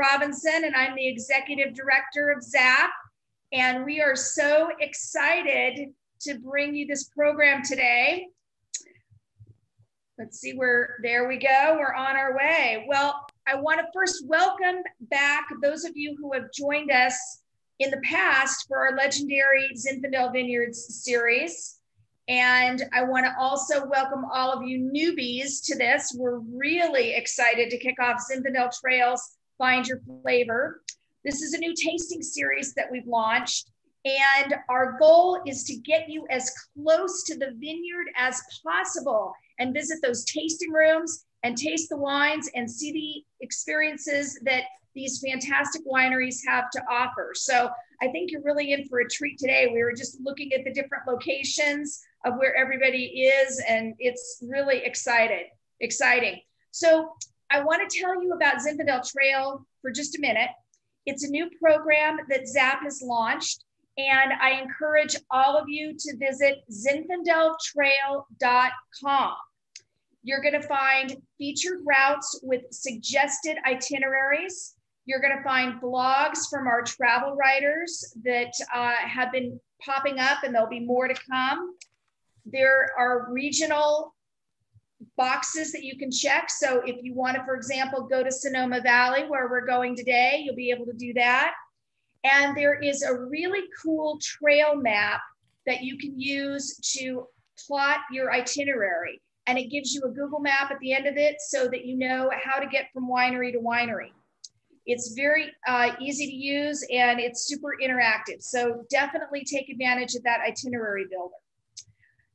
Robinson, and I'm the Executive Director of ZAP. And we are so excited to bring you this program today. Let's see, there we go, we're on our way. Well, I want to first welcome back those of you who have joined us in the past for our legendary Zinfandel Vineyards series. And I want to also welcome all of you newbies to this. We're really excited to kick off Zinfandel Trails, Find Your Flavor. This is a new tasting series that we've launched. And our goal is to get you as close to the vineyard as possible and visit those tasting rooms and taste the wines and see the experiences that these fantastic wineries have to offer. So I think you're really in for a treat today. We were just looking at the different locations of where everybody is, and it's really exciting. So I want to tell you about Zinfandel Trail for just a minute. It's a new program that ZAP has launched, and I encourage all of you to visit zinfandeltrail.com. You're going to find featured routes with suggested itineraries. You're going to find blogs from our travel writers that have been popping up, and there'll be more to come. There are regional boxes that you can check. So if you want to, for example, go to Sonoma Valley, where we're going today, you'll be able to do that. And there is a really cool trail map that you can use to plot your itinerary. And it gives you a Google map at the end of it so that you know how to get from winery to winery. It's very easy to use, and it's super interactive. So definitely take advantage of that itinerary builder.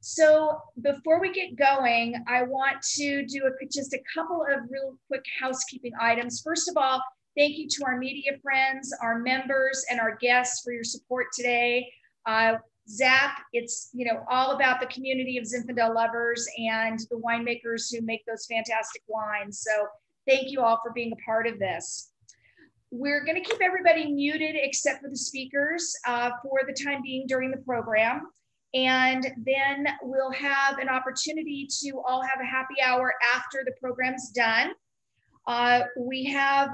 So before we get going, I want to do just a couple of real quick housekeeping items. First of all, thank you to our media friends, our members, and our guests for your support today. ZAP, it's all about the community of Zinfandel lovers and the winemakers who make those fantastic wines. So thank you all for being a part of this. We're going to keep everybody muted except for the speakers for the time being during the program. And then we'll have an opportunity to all have a happy hour after the program's done. We have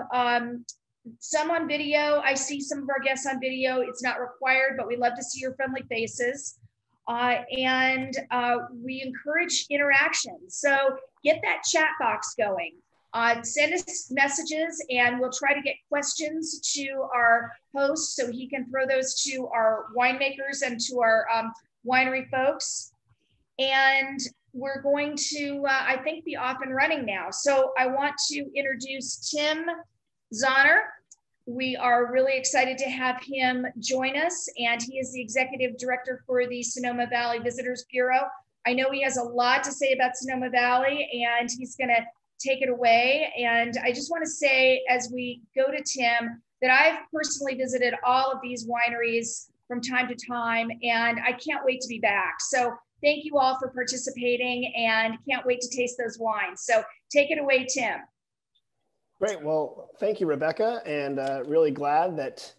some on video. I see some of our guests on video. It's not required, but we love to see your friendly faces. We encourage interaction. So get that chat box going. Send us messages, and we'll try to get questions to our host so he can throw those to our winemakers and to our winery folks. And we're going to, I think, be off and running now. So I want to introduce Tim Zahner. We are really excited to have him join us, and he is the Executive Director for the Sonoma Valley Visitors Bureau. I know he has a lot to say about Sonoma Valley, and he's going to take it away. And I just want to say, as we go to Tim, that I've personally visited all of these wineries from time to time, and I can't wait to be back. So thank you all for participating, and can't wait to taste those wines. So take it away, Tim. Great. Well, thank you, Rebecca, and really glad that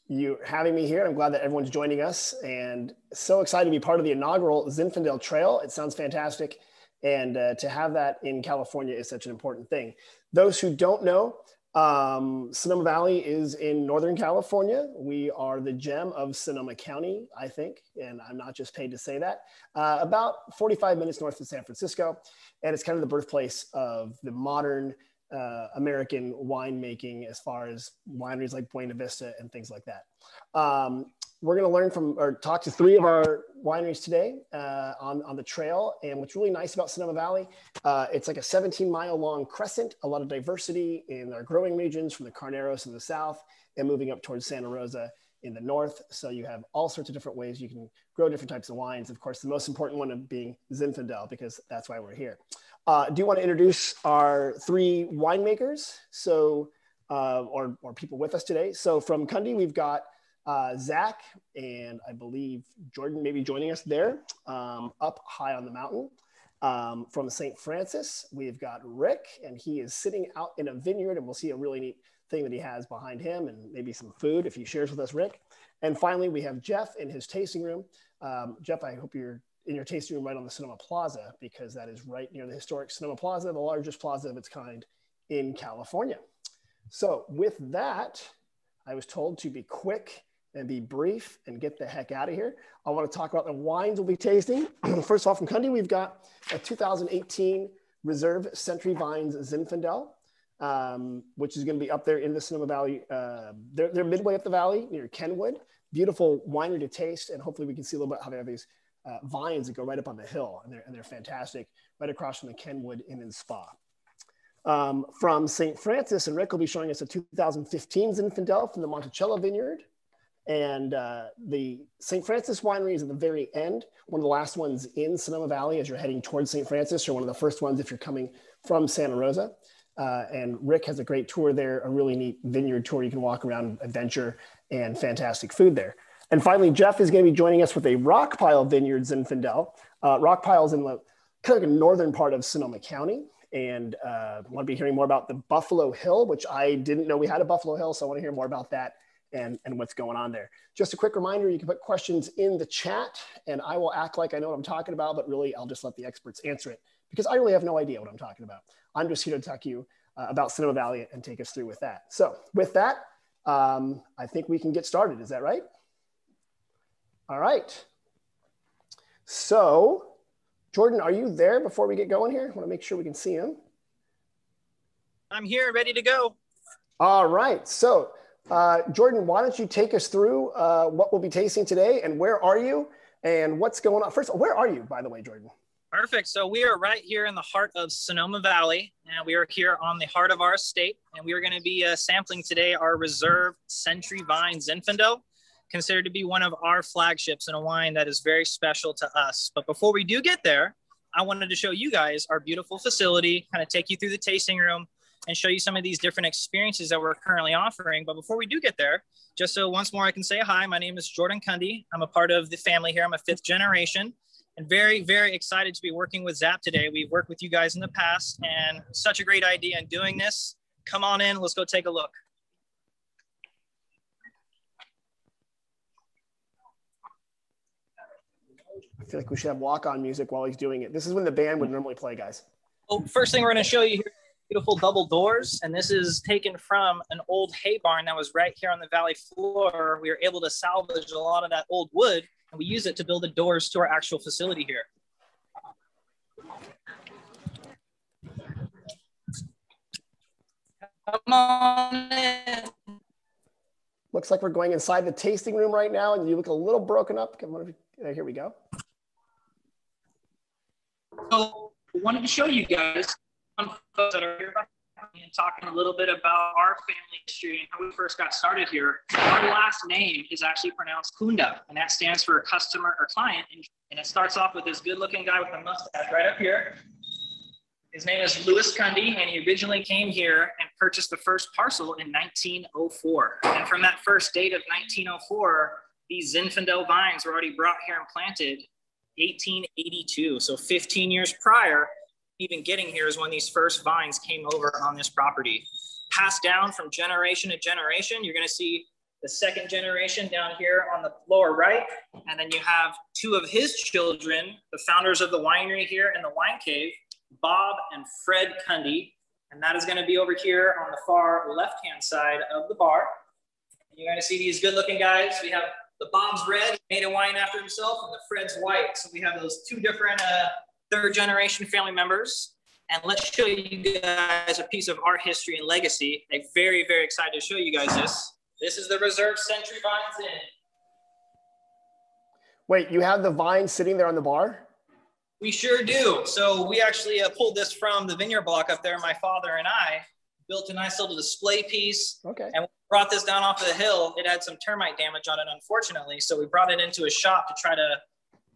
you're having me here. I'm glad that everyone's joining us, and so excited to be part of the inaugural Zinfandel Trail. It sounds fantastic, and to have that in California is such an important thing. Those who don't know, Sonoma Valley is in Northern California. We are the gem of Sonoma County, I think, and I'm not just paid to say that. About 45 minutes north of San Francisco, and it's kind of the birthplace of the modern American winemaking, as far as wineries like Buena Vista and things like that. We're going to learn from, or talk to 3 of our wineries today on the trail. And what's really nice about Sonoma Valley, it's like a 17-mile long crescent, a lot of diversity in our growing regions, from the Carneros in the south and moving up towards Santa Rosa in the north. So you have all sorts of different ways you can grow different types of wines. Of course, the most important one of being Zinfandel, because that's why we're here. Do you want to introduce our 3 winemakers? So, or people with us today. So from Kunde, we've got Zach, and I believe Jordan may be joining us there, up high on the mountain. From St. Francis, we've got Rick, and he is sitting out in a vineyard, and we'll see a really neat thing that he has behind him, and maybe some food if he shares with us, Rick. And finally, we have Jeff in his tasting room. Jeff, I hope you're in your tasting room right on the Sonoma Plaza, because that is right near the historic Sonoma Plaza, the largest plaza of its kind in California. So with that, I was told to be quick and be brief and get the heck out of here. I want to talk about the wines we'll be tasting. First of all, from Kunde, we've got a 2018 Reserve Century Vines Zinfandel, which is going to be up there in the Sonoma Valley. They're midway up the valley near Kenwood. Beautiful winery to taste, and hopefully we can see a little bit how they have these vines that go right up on the hill, and they're fantastic, right across from the Kenwood Inn and Spa. From St. Francis, and Rick will be showing us a 2015 Zinfandel from the Montecillo Vineyard. And the St. Francis winery is at the very end, one of the last ones in Sonoma Valley as you're heading towards St. Francis, or one of the first ones if you're coming from Santa Rosa. And Rick has a great tour there, a really neat vineyard tour. You can walk around, adventure, and fantastic food there. And finally, Jeff is going to be joining us with a Rockpile Vineyard Zinfandel. Rockpile is in the kind of like a northern part of Sonoma County. And I want to be hearing more about the Buffalo Hill, which I didn't know we had a Buffalo Hill. So I want to hear more about that and what's going on there. Just a quick reminder, you can put questions in the chat and I will act like I know what I'm talking about, but really I'll just let the experts answer it because I really have no idea what I'm talking about. I'm just here to talk to you about Sonoma Valley and take us through with that. So with that, I think we can get started. Is that right? All right. So Jordan, are you there before we get going here? I want to make sure we can see him. I'm here, ready to go. All right. So Jordan, why don't you take us through what we'll be tasting today and where are you and what's going on? First of all, where are you, by the way, Jordan? Perfect. So we are right here in the heart of Sonoma Valley, and we are here on the heart of our estate, and we are going to be sampling today our Reserve Century Vine Zinfandel, considered to be one of our flagships and a wine that is very special to us. But before we do get there, I wanted to show you guys our beautiful facility, kind of take you through the tasting room and show you some of these different experiences that we're currently offering. But before we do get there, just so once more I can say hi, my name is Jordan Kunde. I'm a part of the family here. I'm a 5th generation and very, very excited to be working with Zap today. We've worked with you guys in the past and such a great idea in doing this. Come on in, let's go take a look. I feel like we should have walk-on music while he's doing it. This is when the band would normally play, guys. Well, first thing we're going to show you here, beautiful double doors, and this is taken from an old hay barn that was right here on the valley floor. We were able to salvage a lot of that old wood, and we use it to build the doors to our actual facility here. Come on in. Looks like we're going inside the tasting room right now, and you look a little broken up. Here we go. So I wanted to show you guys some folks that are here and talking a little bit about our family history and how we first got started here. Our last name is actually pronounced Kunde, and that stands for customer or client. And it starts off with this good-looking guy with a mustache right up here. His name is Louis Kunde, and he originally came here and purchased the first parcel in 1904. And from that first date of 1904, these Zinfandel vines were already brought here and planted 1882. So 15 years prior, even getting here is when these first vines came over on this property. Passed down from generation to generation. You're going to see the second generation down here on the lower right. And then you have 2 of his children, the founders of the winery here in the wine cave, Bob and Fred Kunde. And that is going to be over here on the far left-hand side of the bar. And you're going to see these good-looking guys. We have the Bob's red, made a wine after himself, and the Fred's white. So we have those 2 different 3rd generation family members. And let's show you guys a piece of our history and legacy. I'm very, very excited to show you guys this. This is the Reserve Century Vines Inn. Wait, you have the vine sitting there on the bar? We sure do. So we actually pulled this from the vineyard block up there. My father and I built a nice little display piece. Okay. And we brought this down off of the hill. It had some termite damage on it, unfortunately. So we brought it into a shop to try to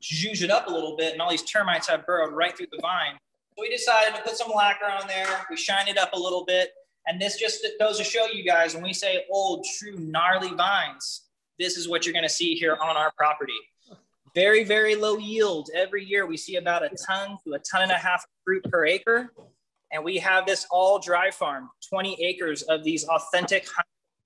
zhuzh it up a little bit. And all these termites have burrowed right through the vine. So we decided to put some lacquer on there. We shined it up a little bit. And this just goes to show you guys, when we say old, true, gnarly vines, this is what you're going to see here on our property. Very, very low yield. Every year we see about 1 ton to 1.5 tons of fruit per acre. And we have this all dry farm, 20 acres of these authentic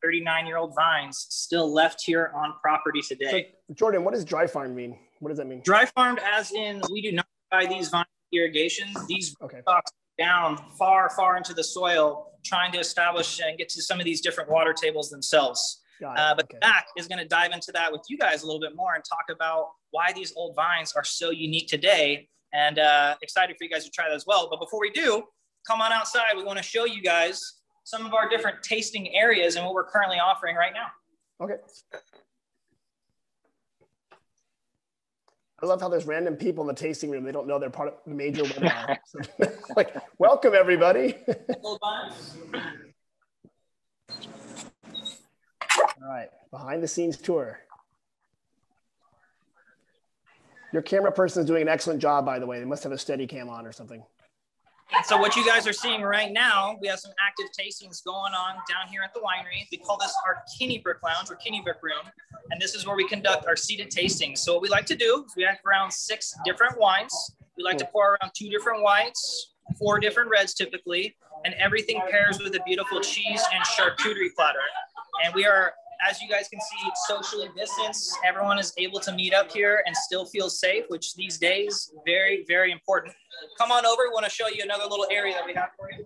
139-year-old vines still left here on property today. So, Jordan, what does dry farm mean? What does that mean? Dry farmed as in we do not buy these vines irrigation. These stalks down far, far into the soil trying to establish and get to some of these different water tables themselves. But okay. Zach is going to dive into that with you guys a little bit more and talk about why these old vines are so unique today, and excited for you guys to try that as well. But before we do, come on outside. We want to show you guys some of our different tasting areas and what we're currently offering right now. Okay. I love how there's random people in the tasting room. They don't know they're part of the major webinar. So, like, welcome everybody. All right, behind the scenes tour. Your camera person is doing an excellent job, by the way. They must have a steady cam on or something. So what you guys are seeing right now, we have some active tastings going on down here at the winery. We call this our Kinney Brick Lounge or Kinney Brick Room. And this is where we conduct our seated tastings. So what we like to do is we have around 6 different wines. We like to pour around 2 different whites, 4 different reds typically, and everything pairs with a beautiful cheese and charcuterie platter. And we are, as you guys can see, socially distanced. Everyone is able to meet up here and still feel safe, which these days, very, very important. Come on over. We want to show you another little area that we have for you.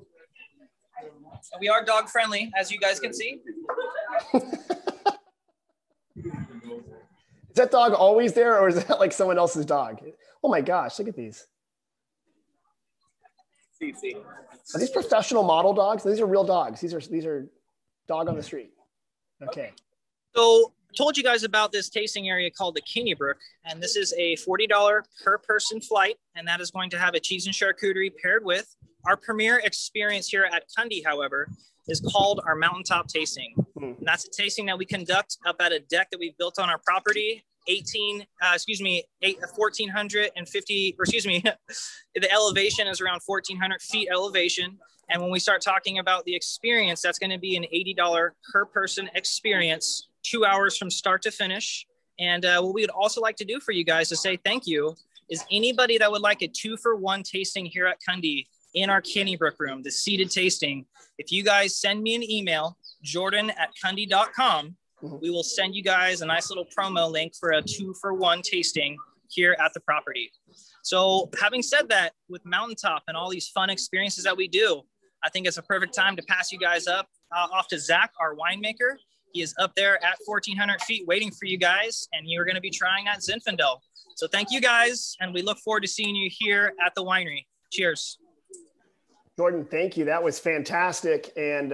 And we are dog friendly, as you guys can see. Is that dog always there, or is that like someone else's dog? Oh my gosh, look at these. Are these professional model dogs? These are real dogs. These are dog on the street. Okay. So I told you guys about this tasting area called the Kinney Brook, and this is a $40 per person flight, and that is going to have a cheese and charcuterie paired with. Our premier experience here at Kunde, however, is called our mountaintop tasting. And that's a tasting that we conduct up at a deck that we've built on our property, 1,450, or excuse me, the elevation is around 1,400 feet elevation. And when we start talking about the experience, that's going to be an $80 per person experience, 2 hours from start to finish. And what we would also like to do for you guys to say thank you is anybody that would like a 2-for-1 tasting here at Kunde in our Kinney Brook Room, the seated tasting. If you guys send me an email, jordan@kunde.com, we will send you guys a nice little promo link for a 2-for-1 tasting here at the property. So having said that, with Mountaintop and all these fun experiences that we do, I think it's a perfect time to pass you guys up off to Zach, our winemaker. He is up there at 1,400 feet waiting for you guys, and you're going to be trying that Zinfandel. So thank you guys, and we look forward to seeing you here at the winery. Cheers. Jordan, thank you. That was fantastic. And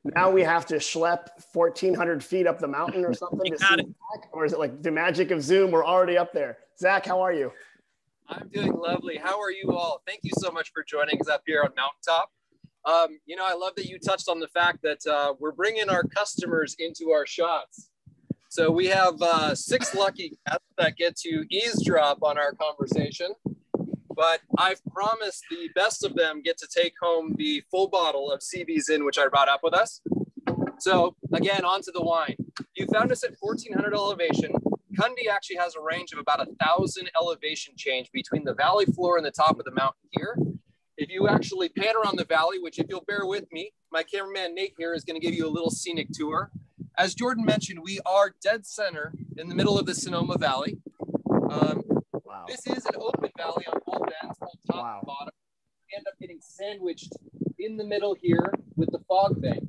now we have to schlep 1,400 feet up the mountain or something to see Zach? Or is it like the magic of Zoom? We're already up there. Zach, how are you? I'm doing lovely. How are you all? Thank you so much for joining us up here on Mountaintop. You know, I love that you touched on the fact that we're bringing our customers into our shots. So we have 6 lucky guests that get to eavesdrop on our conversation, but I've promised the best of them get to take home the full bottle of CV Zin, which I brought up with us. So again, onto the wine. You found us at 1,400 elevation. Kunde actually has a range of about 1,000 elevation change between the valley floor and the top of the mountain here. If you actually pan around the valley, which if you'll bear with me, my cameraman Nate here is going to give you a little scenic tour. As Jordan mentioned, we are dead center in the middle of the Sonoma Valley. Wow. This is an open valley on both ends, both top and bottom. We end up getting sandwiched in the middle here with the fog bank.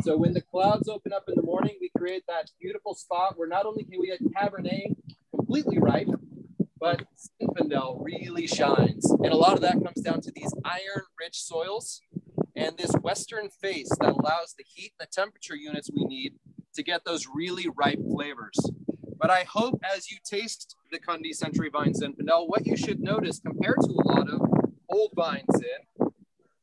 So when the clouds open up in the morning, we create that beautiful spot where not only can we get Cabernet completely ripe, but Zinfandel really shines. And a lot of that comes down to these iron-rich soils and this western face that allows the heat and the temperature units we need to get those really ripe flavors. But I hope as you taste the Kunde Century Vine Zinfandel, what you should notice compared to a lot of old vine Zin,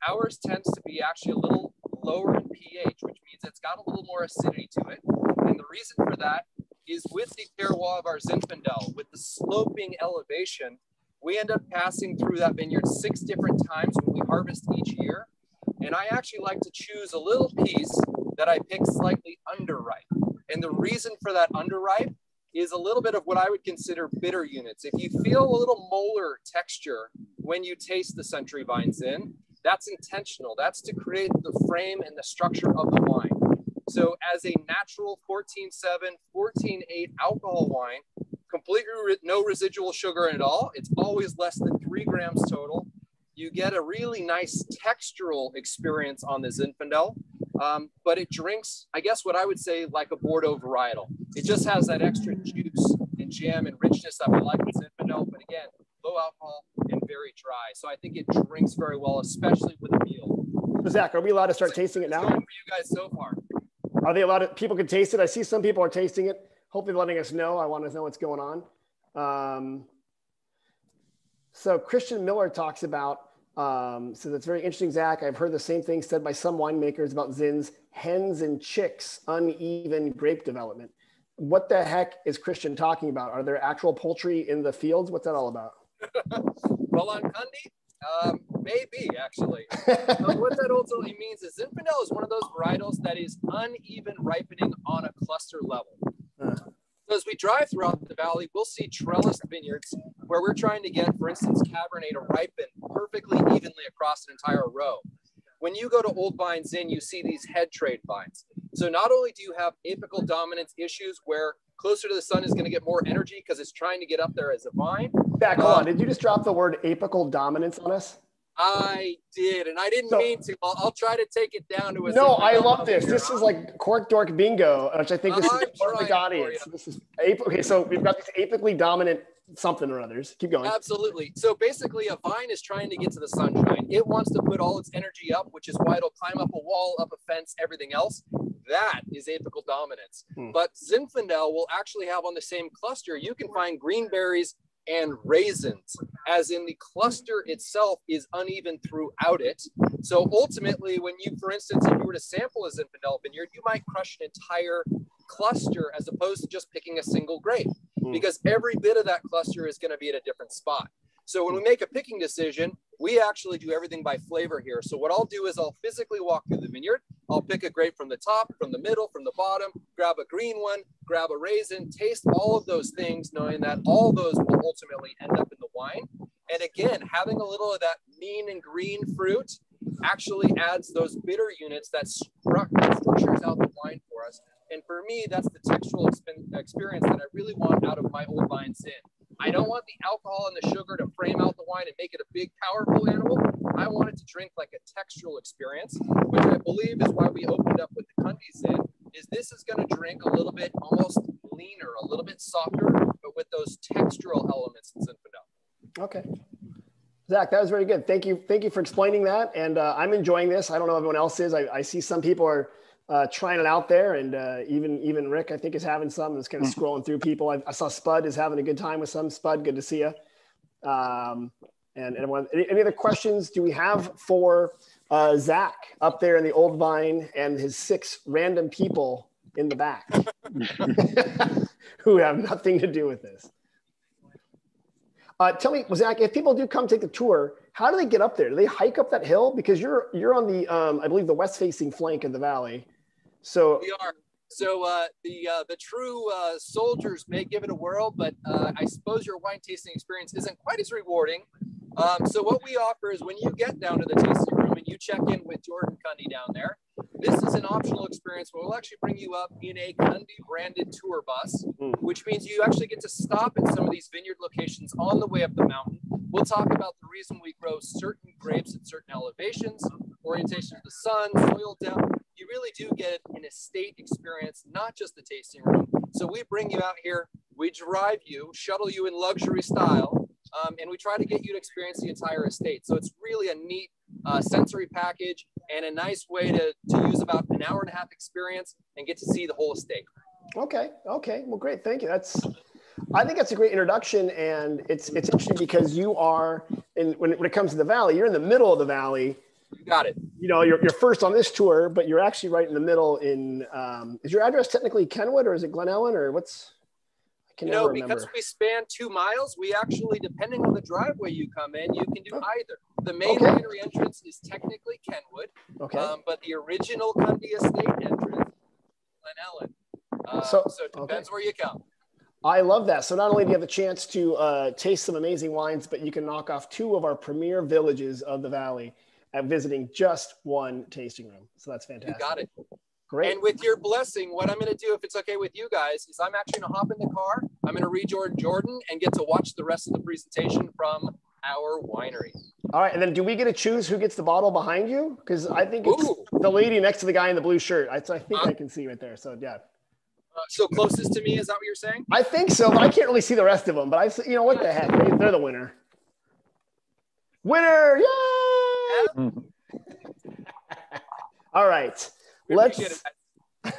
ours tends to be actually a little lower in pH, which means it's got a little more acidity to it. And the reason for that is with the terroir of our Zinfandel, with the sloping elevation, we end up passing through that vineyard 6 different times when we harvest each year. And I actually like to choose a little piece that I pick slightly underripe. And the reason for that underripe is a little bit of what I would consider bitter units. If you feel a little molar texture when you taste the Century Vine Zin, that's intentional. That's to create the frame and the structure of the wine. So as a natural 14.7, 14.8 alcohol wine, completely no residual sugar at all, it's always less than 3 grams total. you get a really nice textural experience on the Zinfandel, but it drinks, I guess what I would say, like a Bordeaux varietal. It just has that extra juice and jam and richness that we like with Zinfandel, but again, low alcohol and very dry. So I think it drinks very well, especially with a meal. Zach, are we allowed to start tasting it now? For you guys so far. Are they allowed to, people can taste it? I see some people are tasting it. Hopefully letting us know. I want to know what's going on. So Christian Miller talks about, so that's very interesting, Zach. I've heard the same thing said by some winemakers about Zins, hens and chicks, uneven grape development. What the heck is Christian talking about? Are there actual poultry in the fields? What's that all about? Well, on Kunde, maybe actually. What that ultimately means is Zinfandel is one of those varietals that is uneven ripening on a cluster level. So as we drive throughout the valley, we'll see trellised vineyards where we're trying to get, for instance, Cabernet to ripen perfectly evenly across an entire row. When you go to Old Vine Zin, you see these head trade vines. So not only do you have apical dominance issues where closer to the sun is going to get more energy because it's trying to get up there as a vine. Zach, hold on. Did you just drop the word apical dominance on us? I did, and I didn't mean to. I'll try to take it down to a. No, I love this. This is like Cork Dork Bingo, which I think this is the perfect audience. This is okay. So we've got these apically dominant something or others. Keep going. Absolutely. So basically, a vine is trying to get to the sunshine. It wants to put all its energy up, which is why it'll climb up a wall, up a fence, everything else. That is apical dominance. But Zinfandel will actually have on the same cluster. You can find green berries and raisins, as in the cluster itself is uneven throughout it. So ultimately, when you, for instance, if you were to sample a Zinfandel vineyard, you might crush an entire cluster as opposed to just picking a single grape, because every bit of that cluster is going to be at a different spot. So when we make a picking decision, we actually do everything by flavor here. So what I'll do is I'll physically walk through the vineyard. I'll pick a grape from the top, from the middle, from the bottom, grab a green one, grab a raisin, taste all of those things, knowing that all those will ultimately end up in the wine. And again, having a little of that mean and green fruit actually adds those bitter units that structures out the wine for us. And for me, that's the textural experience that I really want out of my Old Vine Zin. I don't want the alcohol and the sugar to frame out the wine and make it a big, powerful animal. I want it to drink like a textural experience, which I believe is why we opened up with the Kunde Zin, is this is going to drink a little bit almost leaner, a little bit softer, but with those textural elements in Zinfandel. Okay. Zach, that was very good. Thank you. Thank you for explaining that. And I'm enjoying this. I don't know if everyone else is. I see some people are trying it out there, and even Rick, I think, is having some. It's kind of scrolling through people. I saw Spud is having a good time with some. Spud, good to see you. And everyone, any other questions do we have for Zach up there in the Old Vine and his 6 random people in the back who have nothing to do with this? Tell me, Zach, if people do come take the tour, how do they get up there? Do they hike up that hill? Because you're on the, I believe, the west-facing flank of the valley. So we are. So the true soldiers may give it a whirl, but I suppose your wine tasting experience isn't quite as rewarding. So what we offer is when you get down to the tasting room and you check in with Jordan Kunde down there, this is an optional experience where we'll actually bring you up in a Kunde branded tour bus, which means you actually get to stop at some of these vineyard locations on the way up the mountain. We'll talk about the reason we grow certain grapes at certain elevations, orientation of the sun, soil depth. You really do get an estate experience, not just the tasting room. So we bring you out here, we drive you, shuttle you in luxury style, and we try to get you to experience the entire estate. So it's really a neat sensory package and a nice way to use about an hour and a half experience and get to see the whole estate. Okay. Well, great. Thank you. I think that's a great introduction, and it's interesting because you are when it comes to the valley, you're in the middle of the valley. You got it. You know, you're first on this tour, but you're actually right in the middle. Is your address technically Kenwood or is it Glen Ellen or what's? I can never remember. Because we span 2 miles, we actually, depending on the driveway you come in, you can do either. The main winery entrance is technically Kenwood, but the original Kunde estate entrance is Glen Ellen. So it depends where you come. I love that. So not only do you have the chance to taste some amazing wines, but you can knock off 2 of our premier villages of the valley at visiting just 1 tasting room. So that's fantastic. You got it. Great. And with your blessing, what I'm going to do, if it's okay with you guys, is I'm actually going to hop in the car. I'm going to rejoin Jordan and get to watch the rest of the presentation from our winery. All right, and then do we get to choose who gets the bottle behind you? Because I think it's the lady next to the guy in the blue shirt. I think I can see right there. So yeah. So closest to me, is that what you're saying? I think so, but I can't really see the rest of them. But you know what the heck? They're the winner. Winner! Yay! All right, let's. All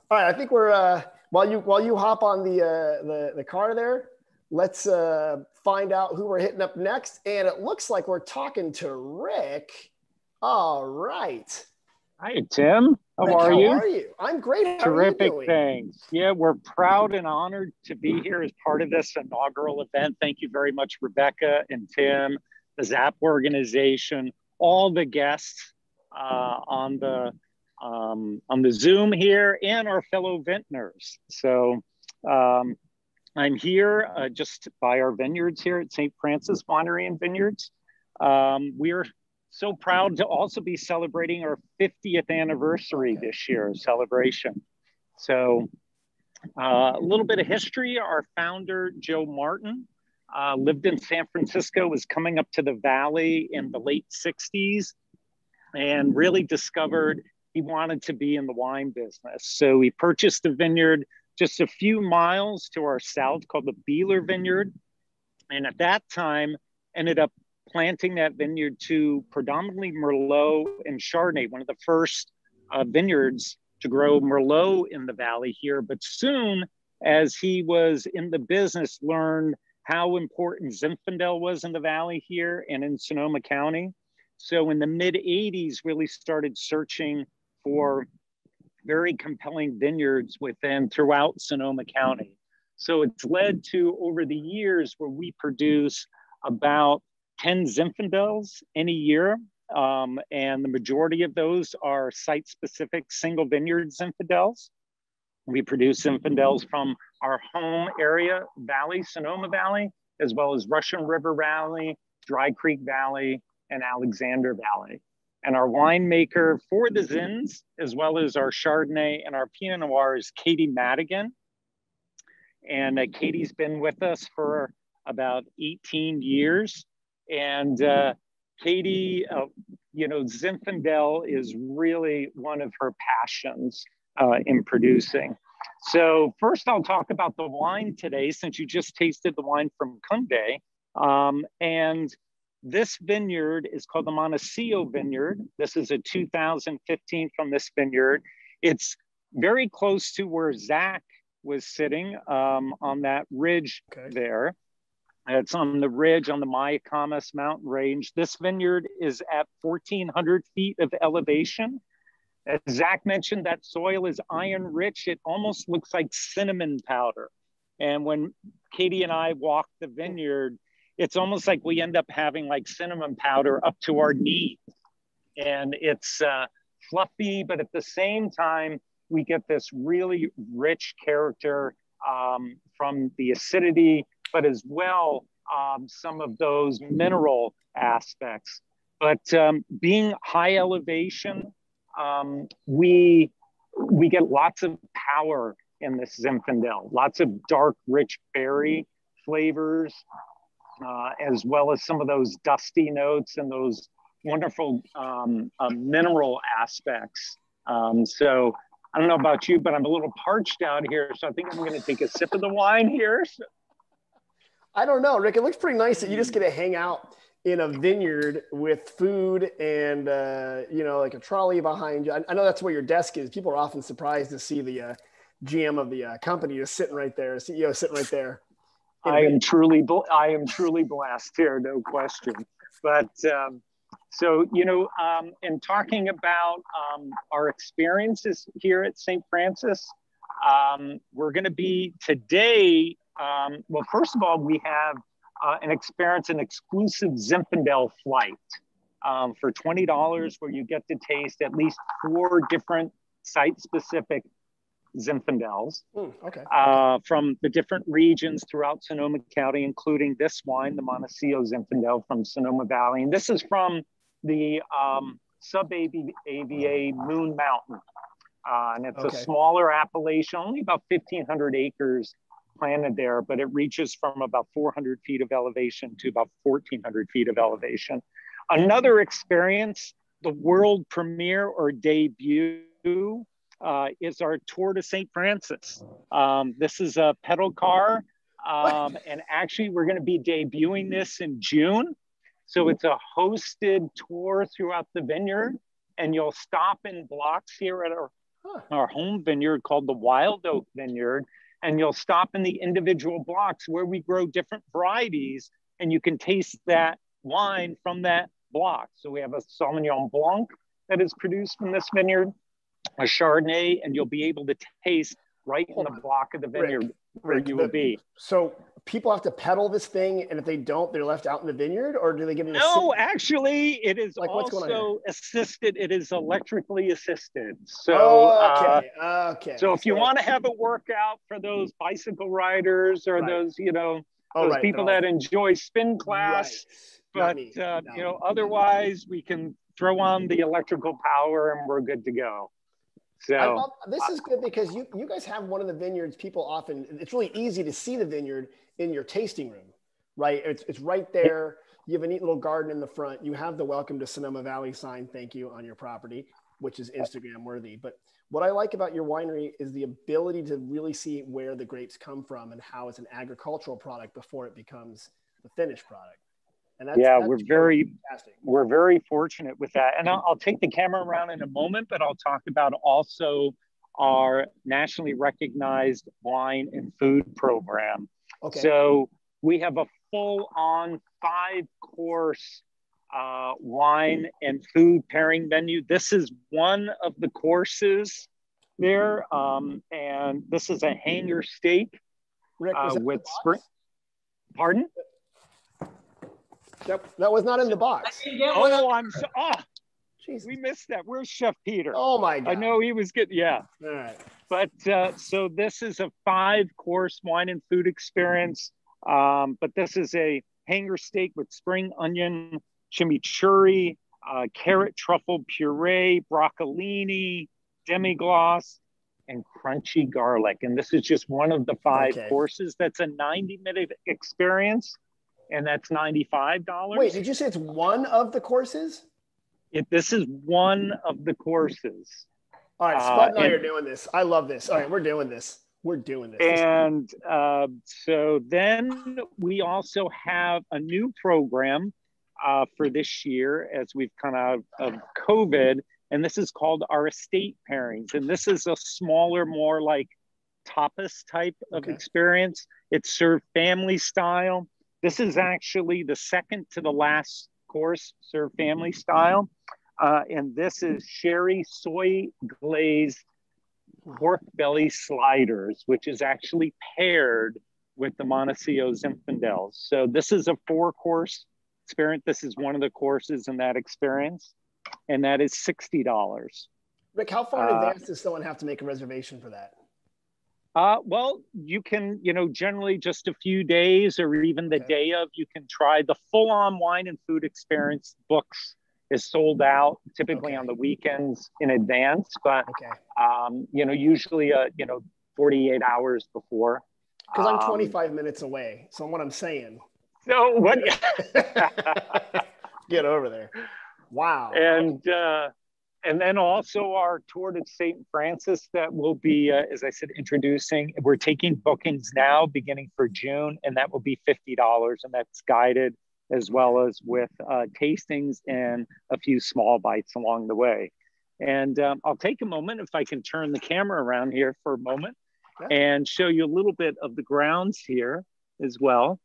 right, I think we're while you hop on the car there. Let's find out who we're hitting up next. And it looks like we're talking to Rick. All right. Hi, Tim. Rick, how are you? How are you? I'm great. How Terrific, are you doing? thanks. Yeah, we're proud and honored to be here as part of this inaugural event. Thank you very much, Rebecca and Tim, the ZAP organization, all the guests on the Zoom here, and our fellow vintners. So I'm here just by our vineyards here at St. Francis Winery and Vineyards. We're so proud to also be celebrating our 50th anniversary this year, celebration. So a little bit of history. Our founder, Joe Martin, lived in San Francisco, was coming up to the Valley in the late 60s and really discovered he wanted to be in the wine business. So he purchased a vineyard just a few miles to our south called the Beeler Vineyard. And at that time, ended up planting that vineyard to predominantly Merlot and Chardonnay, one of the first vineyards to grow Merlot in the Valley here. But soon, as he was in the business, learned how important Zinfandel was in the Valley here and in Sonoma County. So in the mid-'80s, really started searching for very compelling vineyards throughout Sonoma County. So it's led to, over the years, where we produce about 10 Zinfandels in a year. And the majority of those are site-specific single vineyard Zinfandels. We produce Zinfandels from our home area, Valley, Sonoma Valley, as well as Russian River Valley, Dry Creek Valley, and Alexander Valley. And our winemaker for the Zins, as well as our Chardonnay and our Pinot Noir, is Katie Madigan. And Katie's been with us for about 18 years. And Katie, Zinfandel is really one of her passions in producing. So first I'll talk about the wine today, since you just tasted the wine from Kunde. And this vineyard is called the Montecillo Vineyard. This is a 2015 from this vineyard. It's very close to where Zach was sitting on that ridge there. It's on the ridge on the Mayacamas mountain range. This vineyard is at 1,400 feet of elevation. As Zach mentioned, that soil is iron rich. It almost looks like cinnamon powder. And when Katie and I walk the vineyard, it's almost like we end up having like cinnamon powder up to our knees. And it's fluffy, but at the same time, we get this really rich character from the acidity, but as well, some of those mineral aspects. But being high elevation, we get lots of power in this Zinfandel, lots of dark, rich berry flavors, as well as some of those dusty notes and those wonderful mineral aspects. So I don't know about you, but I'm a little parched out here. So I think I'm going to take a sip of the wine here. I don't know, Rick. It looks pretty nice that you just get to hang out in a vineyard with food and, like a trolley behind you. I know that's where your desk is. People are often surprised to see the GM of the company just sitting right there, CEO sitting right there. I am truly blessed here, no question. But in talking about our experiences here at St. Francis, we're going to be today. Well, first of all, we have an exclusive Zinfandel flight for $20, where you get to taste at least 4 different site-specific Zinfandels from the different regions throughout Sonoma County, including this wine, the Montecillo Zinfandel from Sonoma Valley. And this is from the sub-AVA Moon Mountain. And it's a smaller appellation, only about 1,500 acres planted there, but it reaches from about 400 feet of elevation to about 1,400 feet of elevation. Another experience, the world premiere or debut, is our Tour de St. Francis. This is a pedal car, and actually we're going to be debuting this in June. So it's a hosted tour throughout the vineyard, and you'll stop in blocks here at our home vineyard called the Wild Oak Vineyard, and you'll stop in the individual blocks where we grow different varieties, and you can taste that wine from that block. So we have a Sauvignon Blanc that is produced from this vineyard, a Chardonnay, and you'll be able to taste right in the block of the vineyard where you will be. So people have to pedal this thing, and if they don't, they're left out in the vineyard, or do they get in a No, actually, it is like, what's going on also assisted. It is electrically assisted. So, okay. So if you want to have a workout for those bicycle riders or those, those people that enjoy spin class, but otherwise we can throw on the electrical power and we're good to go. So this is good because you guys have one of the vineyards. People often, it's really easy to see the vineyard in your tasting room, right? It's right there. You have a neat little garden in the front. You have the Welcome to Sonoma Valley sign, thank you, on your property, which is Instagram worthy. But what I like about your winery is the ability to really see where the grapes come from and how it's an agricultural product before it becomes the finished product. And that's, we're very fortunate with that. And I'll take the camera around in a moment, but I'll talk about also our nationally recognized wine and food program. Okay. So we have a full-on 5-course wine and food pairing menu. This is one of the courses there, and this is a hanger steak with spring. Pardon? That was not in the box. Jeez, we missed that. Where's Chef Peter? Oh my God. I know he was good. Yeah. All right. But so this is a 5-course wine and food experience. But this is a hanger steak with spring onion, chimichurri, carrot truffle puree, broccolini, demi-glace, and crunchy garlic. And this is just one of the 5 courses. That's a 90-minute experience. And that's $95. Wait, did you say it's one of the courses? This is one of the courses. All right, Spud and I are doing this. I love this. All right, we're doing this. And so then we also have a new program for this year as we've come out of COVID, and this is called our estate pairings. And this is a smaller, more like tapas type of experience. It's served family style. This is actually the second to the last course, served family style. And this is sherry soy glazed pork belly sliders, which is actually paired with the Montecillo Zinfandel. So this is a 4-course experience. This is one of the courses in that experience, and that is $60. Rick, how far in advance does someone have to make a reservation for that? Well, you can, generally just a few days or even the day of, you can try the full-on wine and food experience. Books is sold out typically on the weekends in advance, but, usually, 48 hours before. Because I'm 25 minutes away. So what I'm saying. So what? Get over there. Wow. And then also our Tour de St. Francis that will be, as I said, introducing. We're taking bookings now beginning for June, and that will be $50, and that's guided as well as with tastings and a few small bites along the way. And I'll take a moment, if I can turn the camera around here for a moment and show you a little bit of the grounds here as well.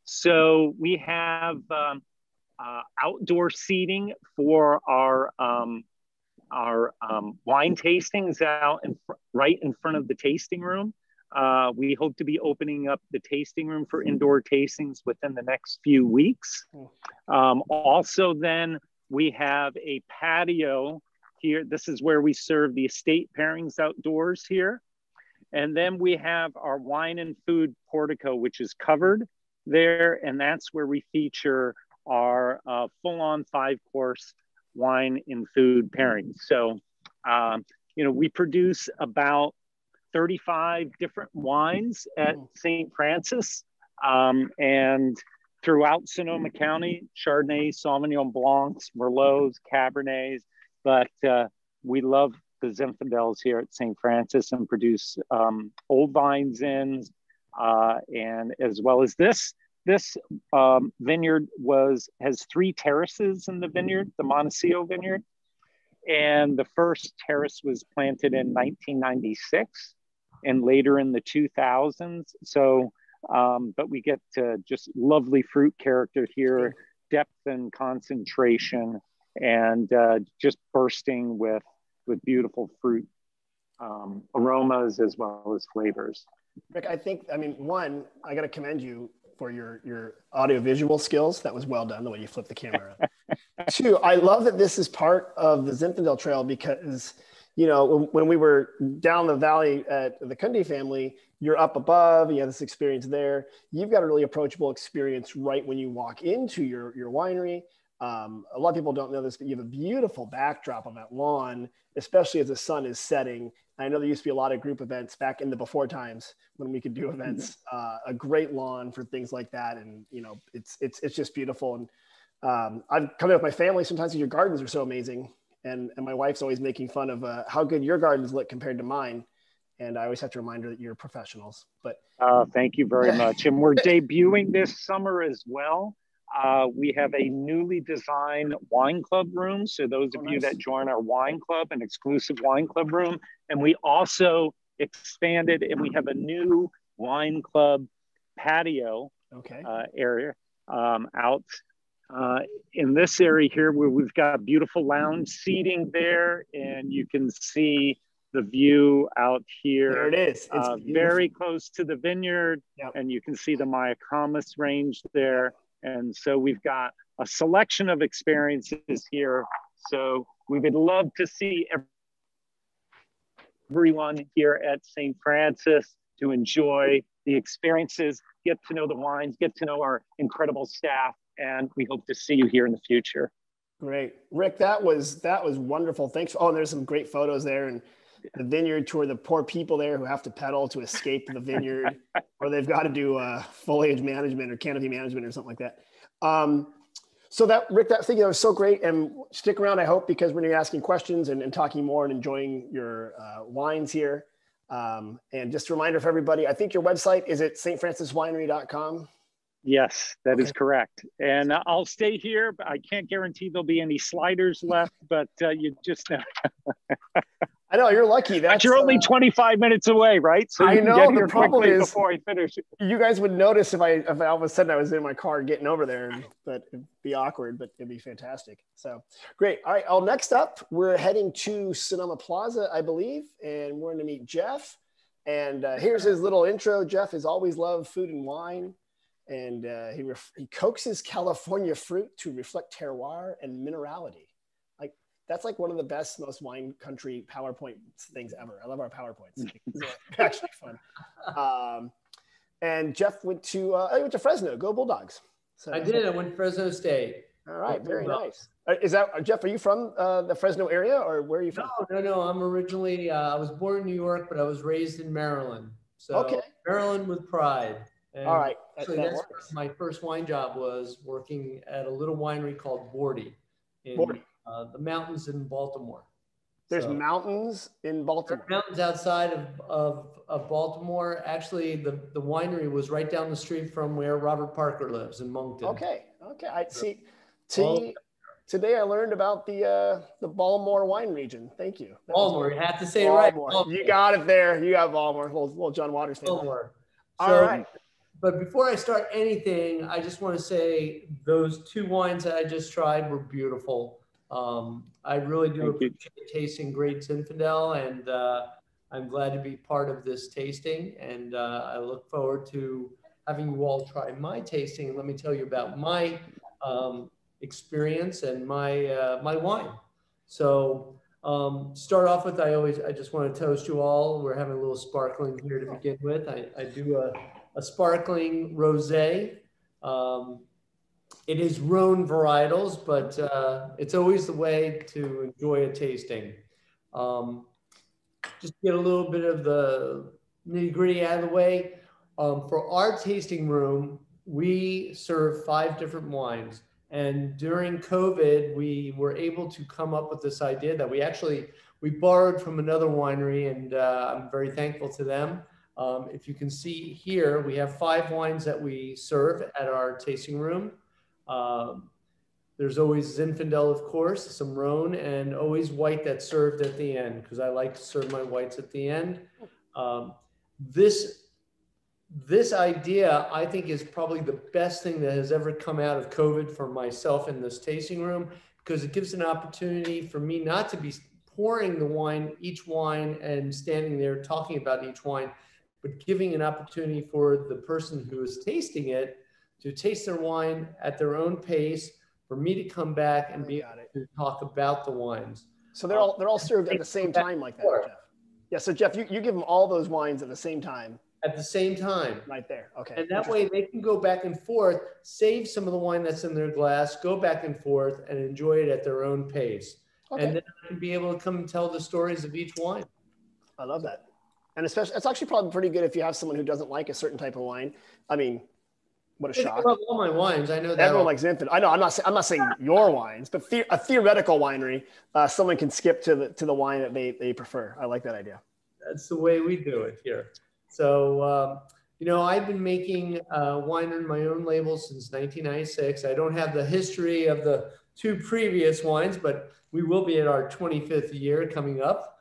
So we have outdoor seating for our wine tastings out right in front of the tasting room. We hope to be opening up the tasting room for indoor tastings within the next few weeks. Also then we have a patio here. This is where we serve the estate pairings outdoors here. And then we have our wine and food portico, which is covered there. And that's where we feature our full-on 5-course wine and food pairings. So, we produce about 35 different wines at St. Francis, and throughout Sonoma County, Chardonnay, Sauvignon Blancs, Merlots, Cabernets, but we love the Zinfandels here at St. Francis and produce old vine Zins, and as well as this vineyard has 3 terraces in the vineyard, the Montecillo vineyard. And the first terrace was planted in 1996 and later in the 2000s. So, but we get just lovely fruit character here, depth and concentration, and just bursting with beautiful fruit aromas as well as flavors. Rick, I mean, one, I got to commend you for your audiovisual skills. That was well done, the way you flipped the camera. 2, I love that this is part of the Zinfandel Trail because, you know, when we were down the valley at the Kunde family, you're up above, you have this experience there. You've got a really approachable experience right when you walk into your winery. A lot of people don't know this, but you have a beautiful backdrop on that lawn, especially as the sun is setting. I know there used to be a lot of group events back in the before times when we could do events, a great lawn for things like that. And, you know, it's just beautiful. And I'm coming with my family sometimes because your gardens are so amazing. And my wife's always making fun of how good your gardens look compared to mine. And I always have to remind her that you're professionals. But thank you very much. And we're debuting this summer as well. We have a newly designed wine club room. So those of you that join our wine club, an exclusive wine club room. And we also expanded and we have a new wine club patio area out in this area here where we've got beautiful lounge seating there. And you can see the view out here. There it is. It's very close to the vineyard. Yep. And you can see the Mayacamas range there. And so we've got a selection of experiences here. So we would love to see everyone here at St. Francis to enjoy the experiences, get to know the wines, get to know our incredible staff, and we hope to see you here in the future. Great. Rick, that was wonderful. Thanks. Oh, and there's some great photos there. And the vineyard tour, the poor people there who have to pedal to escape the vineyard, or they've got to do foliage management or canopy management or something like that. So that, Rick, that thing, that was so great. And stick around, I hope, because we're going to be asking questions and talking more and enjoying your wines here. And just a reminder for everybody, I think your website is at stfranciswinery.com. Yes, that is correct. And I'll stay here, but I can't guarantee there'll be any sliders left, but you just know. I know, you're lucky. But you're only 25 minutes away, right? So you can get here quickly before I finish. You guys would notice if all of a sudden I was in my car getting over there, but it'd be awkward, but it'd be fantastic. So great. All right. Next up, we're heading to Sonoma Plaza, I believe, and we're going to meet Jeff. And here's his little intro. Jeff has always loved food and wine. And he coaxes California fruit to reflect terroir and minerality. That's like one of the best, most wine country PowerPoint things ever. I love our PowerPoints. They're actually fun. And Jeff went to Fresno. Go Bulldogs. So, I did. I went to Fresno State. All right, very nice. Is that Jeff? Are you from the Fresno area, or where are you from? No. I'm originally. I was born in New York, but I was raised in Maryland. So Maryland with pride. And all right. Actually, that's where my first wine job was, working at a little winery called Bordy in the mountains in Baltimore. There's mountains in Baltimore. There are mountains outside of Baltimore. Actually, the winery was right down the street from where Robert Parker lives in Moncton. Okay. I see. Today I learned about the Baltimore wine region. Thank you. Baltimore. You have to say it right. Baltimore. You got it there. You got Baltimore. Little John Waters fan. Baltimore. All right. But before I start anything, I just want to say those 2 wines that I just tried were beautiful. I really do appreciate tasting great Zinfandel, and I'm glad to be part of this tasting. And I look forward to having you all try my tasting. And let me tell you about my experience and my wine. So start off with, I just want to toast you all. We're having a little sparkling here to begin with. I do a sparkling rosé. It is Rhone varietals, but it's always the way to enjoy a tasting. just get a little bit of the nitty gritty out of the way. For our tasting room, we serve 5 different wines. And during COVID, we were able to come up with this idea that we borrowed from another winery, and I'm very thankful to them. If you can see here, we have 5 wines that we serve at our tasting room. There's always Zinfandel, of course, some Rhone, and always white that's served at the end, because I like to serve my whites at the end. This idea, I think, is probably the best thing that has ever come out of COVID for myself in this tasting room, because it gives an opportunity for me not to be pouring the wine, each wine, and standing there talking about each wine, but giving an opportunity for the person who is tasting it to taste their wine at their own pace, for me to come back and be able to talk about the wines. So they're all served at the same time like that, Jeff? Yeah, so Jeff, you give them all those wines at the same time. At the same time. Right there, okay. And that way they can go back and forth, save some of the wine that's in their glass, go back and forth and enjoy it at their own pace. Okay. And then I can be able to come and tell the stories of each wine. I love that. And especially, it's actually probably pretty good if you have someone who doesn't like a certain type of wine. I mean, what a shock. I love all my wines. I know that. Everyone likes Zinfandel. I know, I'm not saying your wines, but a theoretical winery, someone can skip to the wine that they prefer. I like that idea. That's the way we do it here. So, you know, I've been making wine on my own label since 1996. I don't have the history of the 2 previous wines, but we will be at our 25th year coming up.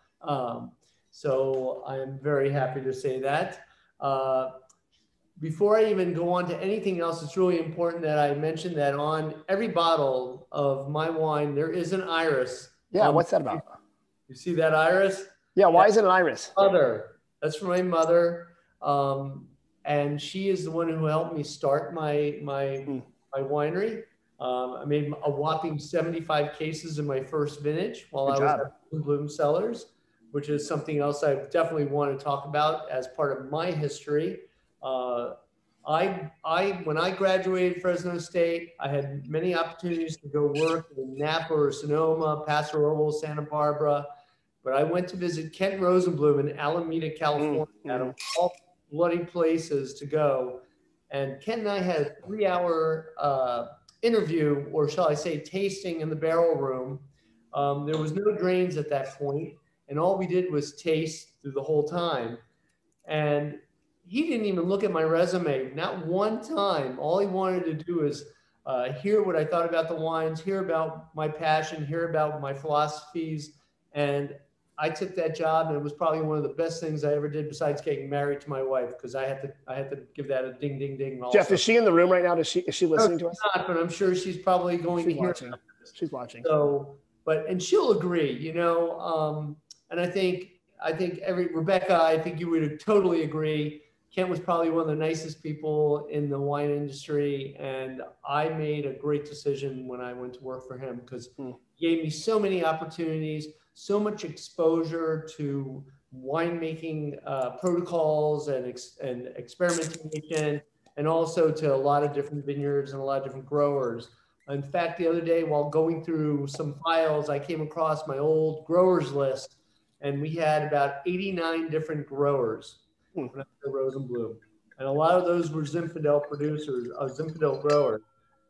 So I'm very happy to say that. Before I even go on to anything else, it's really important that I mention that on every bottle of my wine, there is an iris. Yeah, what's that about? You see that iris? Yeah, why is it an iris? Mother. That's from my mother. And she is the one who helped me start my winery. I made a whopping 75 cases in my first vintage while I was at Bloom Cellars, which is something else I definitely want to talk about as part of my history. When I graduated Fresno State, I had many opportunities to go work in Napa or Sonoma, Paso Robles, Santa Barbara, but I went to visit Kent Rosenblum in Alameda, California, out of all bloody places to go. And Kent and I had a 3-hour interview, or shall I say tasting, in the barrel room. There was no drains at that point, and all we did was taste through the whole time. And he didn't even look at my resume, not one time. All he wanted to do is hear what I thought about the wines, hear about my passion, hear about my philosophies. And I took that job, and it was probably one of the best things I ever did besides getting married to my wife, because I had to give that a ding, ding, ding. Also. Jeff, is she in the room right now? Is she listening to us? Not, but I'm sure she's probably going to hear. She's watching. So, and she'll agree, you know. And I think Rebecca, I think you would totally agree. Kent was probably one of the nicest people in the wine industry, and I made a great decision when I went to work for him, because he gave me so many opportunities, so much exposure to winemaking protocols and experimentation, and also to a lot of different vineyards and a lot of different growers. In fact, the other day, while going through some files, I came across my old growers list, and we had about 89 different growers. Rosenblum, and a lot of those were Zinfandel producers, Zinfandel growers.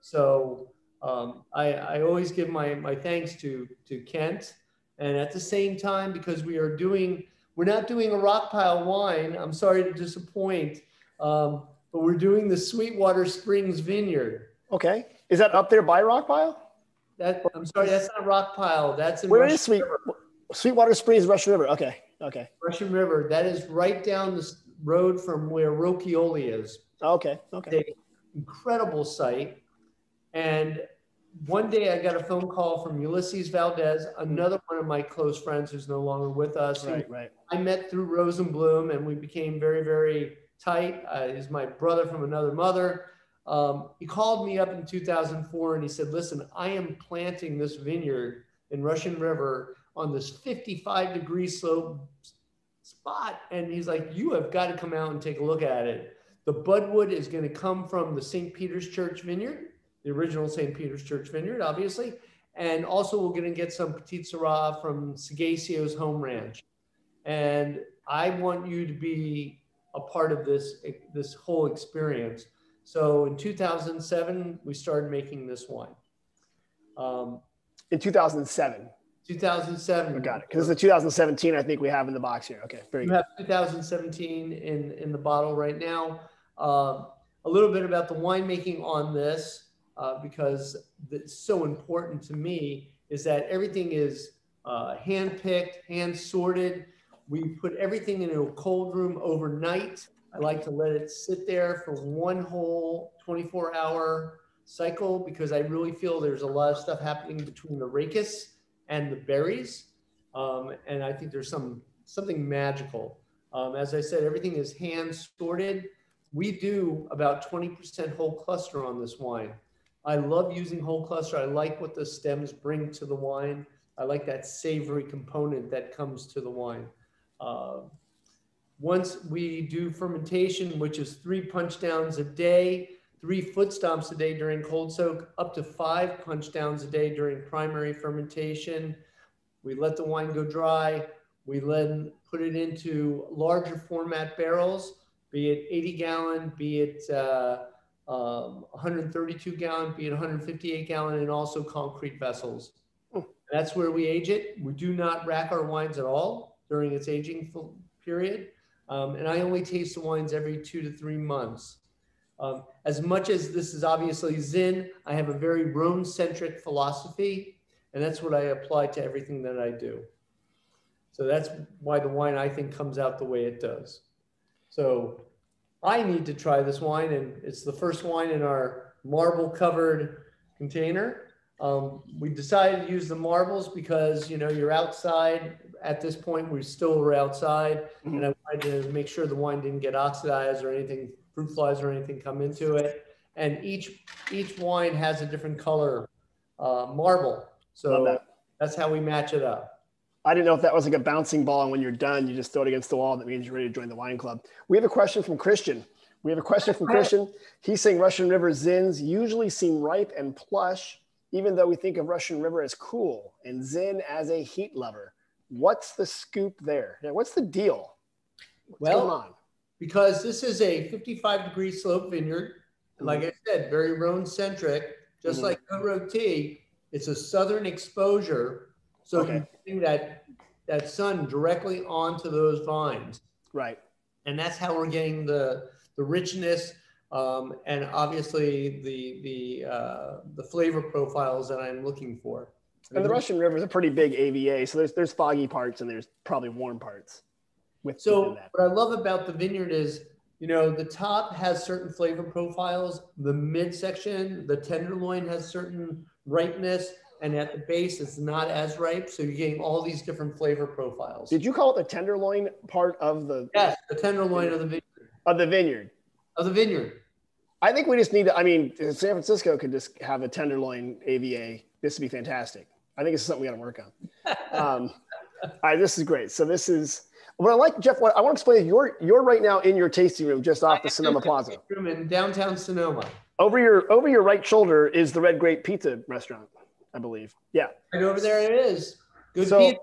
So I always give my thanks to Kent, and at the same time, because we're not doing a rock pile wine. I'm sorry to disappoint, but we're doing the Sweetwater Springs Vineyard. Okay, is that up there by rock pile? I'm sorry, that's not rock pile. That's in where is Sweetwater Springs, Russian River? Okay. Russian River. That is right down the road from where Rocchioli is. Okay. It's an incredible site. And one day I got a phone call from Ulysses Valdez, another one of my close friends who's no longer with us. Right. I met through Rosenblum, and we became very, very tight. He's my brother from another mother. He called me up in 2004 and he said, listen, I am planting this vineyard in Russian River on this 55-degree slope spot. And he's like, you have got to come out and take a look at it. The budwood is going to come from the St. Peter's Church Vineyard, the original St. Peter's Church Vineyard, obviously. And also we're going to get some Petit Syrah from Sagasio's home ranch. And I want you to be a part of this whole experience. So in 2007, we started making this wine. In 2007. 2007. We got it. Because it's the 2017 I think we have in the box here. Okay, very good. You have 2017 in the bottle right now. A little bit about the winemaking on this, because it's so important to me, is that everything is hand-picked, hand-sorted. We put everything into a cold room overnight. I like to let it sit there for one whole 24-hour cycle, because I really feel there's a lot of stuff happening between the rachis and the berries. And I think there's something magical. As I said, everything is hand sorted. We do about 20% whole cluster on this wine. I love using whole cluster. I like what the stems bring to the wine. I like that savory component that comes to the wine. Once we do fermentation, which is 3 punch downs a day, 3 foot stomps a day during cold soak, up to 5 punch downs a day during primary fermentation. We let the wine go dry. We then put it into larger format barrels, be it 80 gallon, be it 132 gallon, be it 158 gallon, and also concrete vessels. That's where we age it. We do not rack our wines at all during its aging period. And I only taste the wines every 2 to 3 months. As much as this is obviously Zin, I have a very Rhone-centric philosophy, and that's what I apply to everything that I do. So that's why the wine, I think, comes out the way it does. So I need to try this wine, and it's the first wine in our marble-covered container. We decided to use the marbles because, you know, you're outside. At this point, we still were outside, and I wanted to make sure the wine didn't get oxidized or anything, fruit flies or anything come into it. And each wine has a different color marble. So that's how we match it up. I didn't know if that was like a bouncing ball, and when you're done, you just throw it against the wall. That means you're ready to join the wine club. We have a question from Christian. He's saying Russian River Zins usually seem ripe and plush, even though we think of Russian River as cool and Zin as a heat lover. What's the scoop there? Yeah, what's the deal? What's going on? Because this is a 55-degree slope vineyard. Like I said, very Rhone-centric, just like Côte Rôtie. It's a southern exposure. So you're getting that sun directly onto those vines. Right. And that's how we're getting the richness and obviously the flavor profiles that I'm looking for. And the Russian River is a pretty big AVA, so there's foggy parts and there's probably warm parts. So what I love about the vineyard is, you know, the top has certain flavor profiles, the midsection, the tenderloin has certain ripeness, and at the base it's not as ripe. So you're getting all these different flavor profiles. Did you call it the tenderloin part of the? Yes, the tenderloin of the vineyard. Of the vineyard. Of the vineyard. I think we just need to, I mean, San Francisco could just have a tenderloin AVA. This would be fantastic. I think it's something we got to work on. All right, this is great. So this is, what I like, Jeff, what I want to explain is you're right now in your tasting room just off the Sonoma Plaza. Room in downtown Sonoma. Over your right shoulder is the Red Grape Pizza restaurant, I believe. Yeah. Right over there it is. Good pizza.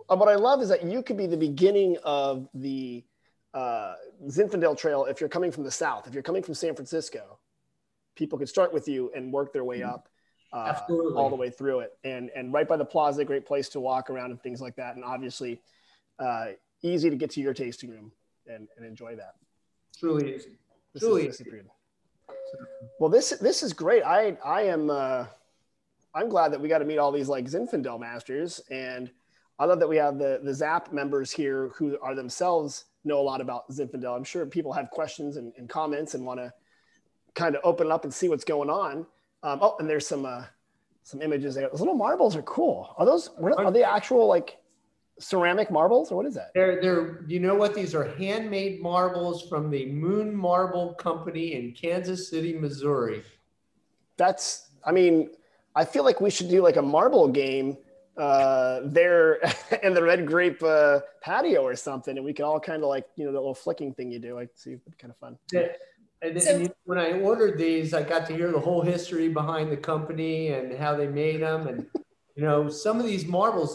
So, what I love is that you could be the beginning of the Zinfandel Trail if you're coming from the south. If you're coming from San Francisco, people could start with you and work their way up all the way through it. And right by the plaza, great place to walk around and things like that. And obviously easy to get to your tasting room and enjoy that. Truly easy. Well, this is great. I'm glad that we got to meet all these like Zinfandel masters, and I love that we have the Zap members here who are themselves know a lot about Zinfandel. I'm sure people have questions and comments and want to kind of open it up and see what's going on. Oh, and there's some images there. Those little marbles are cool. Are they actual like ceramic marbles, or what is that? They're you know what? These are handmade marbles from the Moon Marble Company in Kansas City, Missouri. I mean, I feel like we should do like a marble game there in the Red Grape patio or something, and we could all kind of like, you know, the little flicking thing you do. I see, it'd be kind of fun. Yeah. And when I ordered these, I got to hear the whole history behind the company and how they made them. And You know, some of these marbles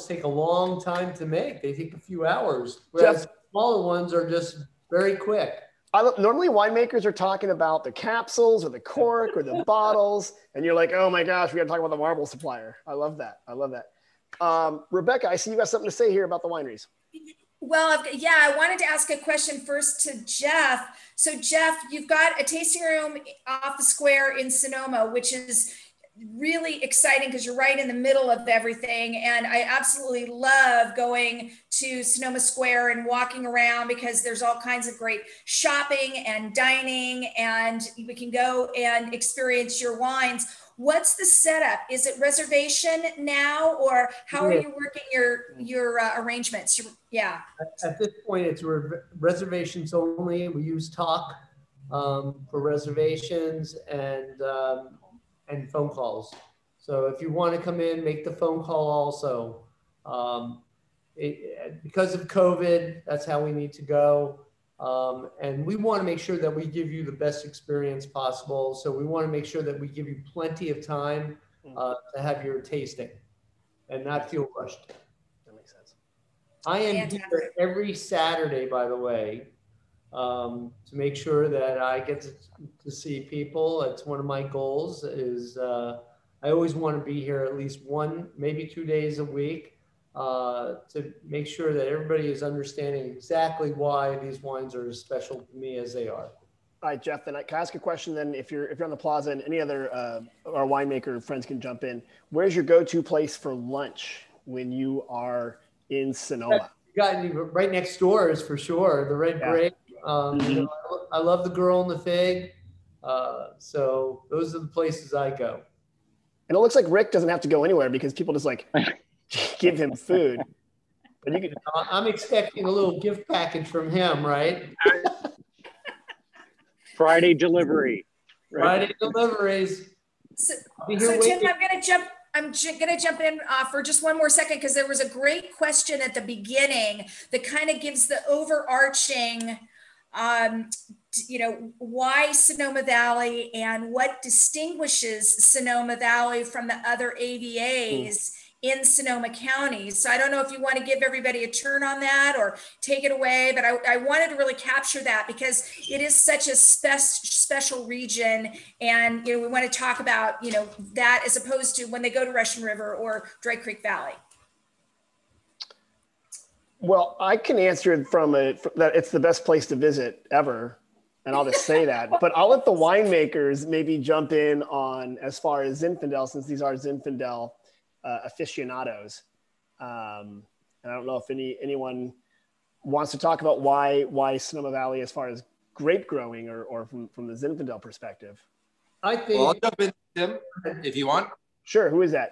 take a long time to make. They take a few hours, whereas smaller ones are just very quick. Normally winemakers are talking about the capsules or the cork or the bottles, and you're like, oh my gosh, we got to talk about the marble supplier. I love that. I love that. Rebecca, I see you got something to say here about the wineries. Well, yeah, I wanted to ask a question first to Jeff. So Jeff, you've got a tasting room off the square in Sonoma, which is really exciting because you're right in the middle of everything. And I absolutely love going to Sonoma Square and walking around because there's all kinds of great shopping and dining, and we can go and experience your wines. What's the setup? Is it reservation now, or how are you working your arrangements? Yeah. At this point, it's reservations only. We use Talk for reservations and phone calls. So if you want to come in, make the phone call also. Because of COVID, that's how we need to go. And we want to make sure that we give you the best experience possible. So we want to make sure that we give you plenty of time to have your tasting and not feel rushed. That makes sense. I am here every Saturday, by the way, to make sure that I get to see people. It's one of my goals is I always want to be here at least 1, maybe 2 days a week to make sure that everybody is understanding exactly why these wines are as special to me as they are. All right, Jeff, then can I ask a question then? If you're on the plaza and any other our winemaker friends can jump in, where's your go-to place for lunch when you are in Sonoma? You got right next door is for sure the Red Grape. You know, I love the Girl in the Fig. So those are the places I go. And it looks like Rick doesn't have to go anywhere because people just like give him food. But you can... I'm expecting a little gift package from him, right? Friday delivery. Friday deliveries. So Tim, I'm going to jump in for just one more second because there was a great question at the beginning that kind of gives the overarching, you know, why Sonoma Valley and what distinguishes Sonoma Valley from the other AVAs in Sonoma County. So I don't know if you want to give everybody a turn on that or take it away, but I wanted to really capture that because it is such a special region. And, you know, we want to talk about, you know, that as opposed to when they go to Russian River or Dry Creek Valley. Well, I can answer it from that it's the best place to visit ever. And I'll just say that, but I'll let the winemakers maybe jump in on as far as Zinfandel, since these are Zinfandel aficionados. And I don't know if anyone wants to talk about why Sonoma Valley as far as grape growing or from the Zinfandel perspective. I think I'll jump in, Tim, if you want. Sure. Who is that?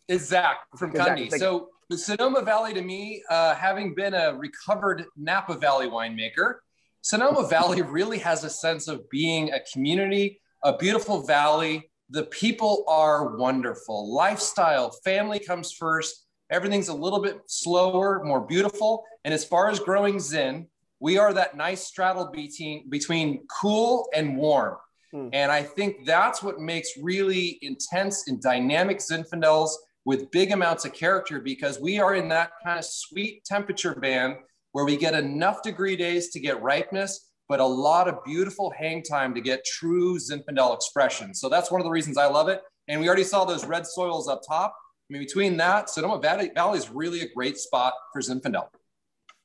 It's Zach from Kunde. So the Sonoma Valley, to me, having been a recovered Napa Valley winemaker, Sonoma Valley really has a sense of being a community, a beautiful valley. The people are wonderful. Lifestyle, family comes first. Everything's a little bit slower, more beautiful. And as far as growing Zin, we are that nice straddle between cool and warm. And I think that's what makes really intense and dynamic Zinfandels with big amounts of character, because we are in that kind of sweet temperature band where we get enough degree days to get ripeness, but a lot of beautiful hang time to get true Zinfandel expression. So that's one of the reasons I love it. And we already saw those red soils up top. I mean, between that, Sonoma Valley is really a great spot for Zinfandel.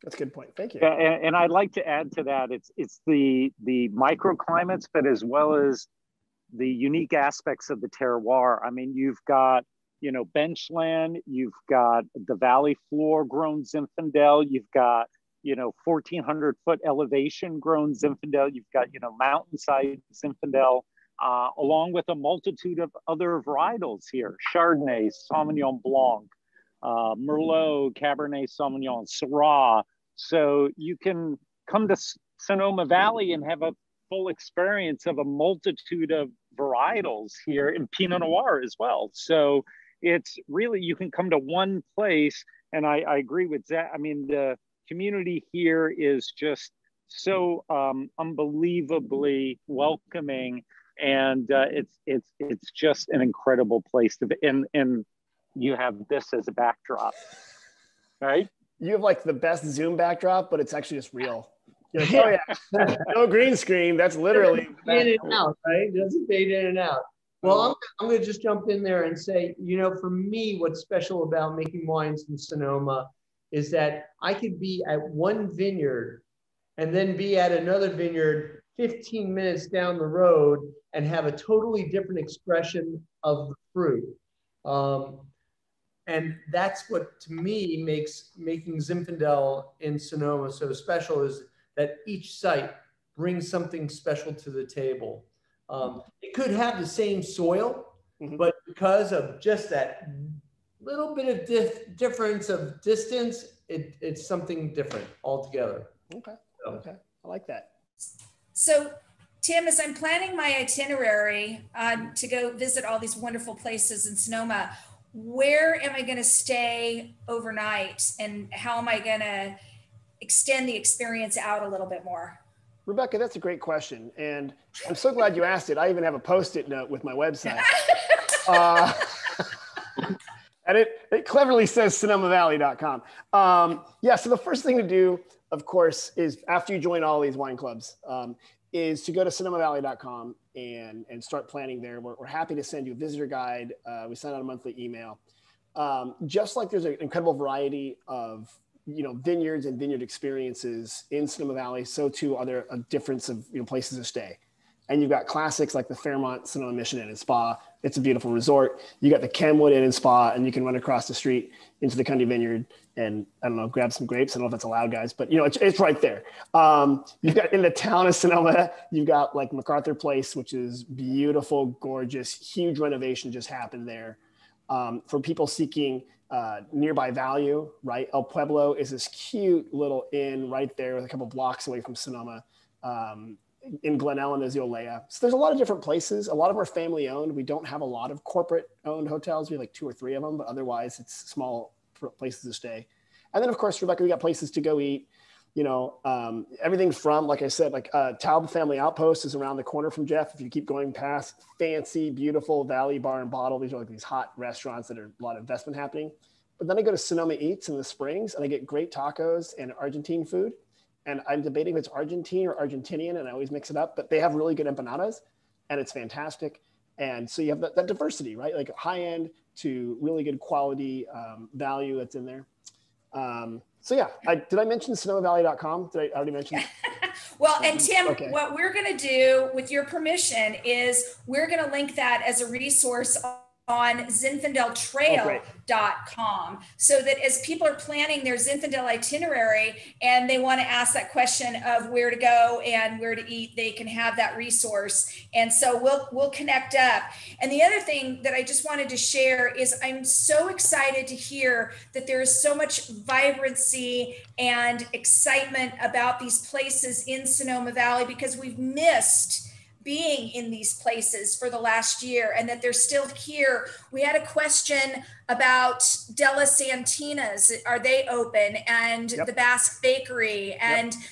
That's a good point. Thank you. Yeah, and I'd like to add to that, it's the microclimates, but as well as the unique aspects of the terroir. I mean, you've got, you know, benchland, you've got the valley floor grown Zinfandel, you've got, you know, 1,400 foot elevation grown Zinfandel, you've got, you know, mountainside Zinfandel, along with a multitude of other varietals here: Chardonnay, Sauvignon Blanc, Merlot, Cabernet Sauvignon, Syrah. So you can come to Sonoma Valley and have a full experience of a multitude of varietals here in Pinot Noir as well. So it's really, you can come to one place, and I agree with that. I mean, the community here is just so unbelievably welcoming. And it's just an incredible place to be. And you have this as a backdrop, right? You have like the best Zoom backdrop, but it's actually just real. You're like, oh yeah, no green screen. That's literally in and out, right? Doesn't fade in and out. Well, I'm going to just jump in there and say, you know, for me, what's special about making wines in Sonoma is that I could be at one vineyard and then be at another vineyard 15 minutes down the road and have a totally different expression of the fruit. And that's what, to me, makes making Zinfandel in Sonoma so special, is that each site brings something special to the table. It could have the same soil, but because of just that little bit of difference of distance, it's something different altogether. Okay. Okay. I like that. So, Tim, as I'm planning my itinerary to go visit all these wonderful places in Sonoma, where am I going to stay overnight, and how am I going to extend the experience out a little bit more? Rebecca, that's a great question. And I'm so glad you asked it. I even have a Post-it note with my website. And it cleverly says SonomaValley.com. Yeah, so the first thing to do, of course, is after you join all these wine clubs, is to go to SonomaValley.com and start planning there. We're happy to send you a visitor guide. We send out a monthly email. Just like there's an incredible variety of vineyards and vineyard experiences in Sonoma Valley, so too are there a difference of places to stay. And you've got classics like the Fairmont Sonoma Mission Inn and Spa. It's a beautiful resort. You got the Kenwood Inn and Spa, and you can run across the street into the Kunde Vineyard and, I don't know, grab some grapes. I don't know if that's allowed, guys, but it's right there. You've got in the town of Sonoma, you've got like MacArthur Place, which is beautiful, gorgeous, huge renovation just happened there. For people seeking nearby value, right? El Pueblo is this cute little inn right there with a couple blocks away from Sonoma. In Glen Ellen, there's the Olea. So there's a lot of different places. A lot of them are family owned. We don't have a lot of corporate owned hotels. We have like 2 or 3 of them, but otherwise it's small places to stay. And then of course, Rebecca, we got places to go eat, everything from, like I said, like Taub Family Outpost is around the corner from Jeff. If you keep going past, fancy, beautiful Valley Bar and Bottle. These are like these hot restaurants that are a lot of investment happening. But then I go to Sonoma Eats in the Springs and I get great tacos and Argentine food. And I'm debating if it's Argentine or Argentinian, and I always mix it up, but they have really good empanadas and it's fantastic. And so you have that diversity, right? Like high end to really good quality value that's in there. So yeah, did I mention SonomaValley.com? Did I already mention that? Well, and Tim, okay. What we're going to do with your permission is we're going to link that as a resource on zinfandeltrail.com, so that as people are planning their Zinfandel itinerary and they want to ask that question of where to go and where to eat, they can have that resource. And so we'll connect up. And the other thing that I just wanted to share is I'm so excited to hear that there is so much vibrancy and excitement about these places in Sonoma Valley, because we've missed being in these places for the last year, and that they're still here. We had a question about Della Santina's, are they open? And Yep. the Basque Bakery, and Yep.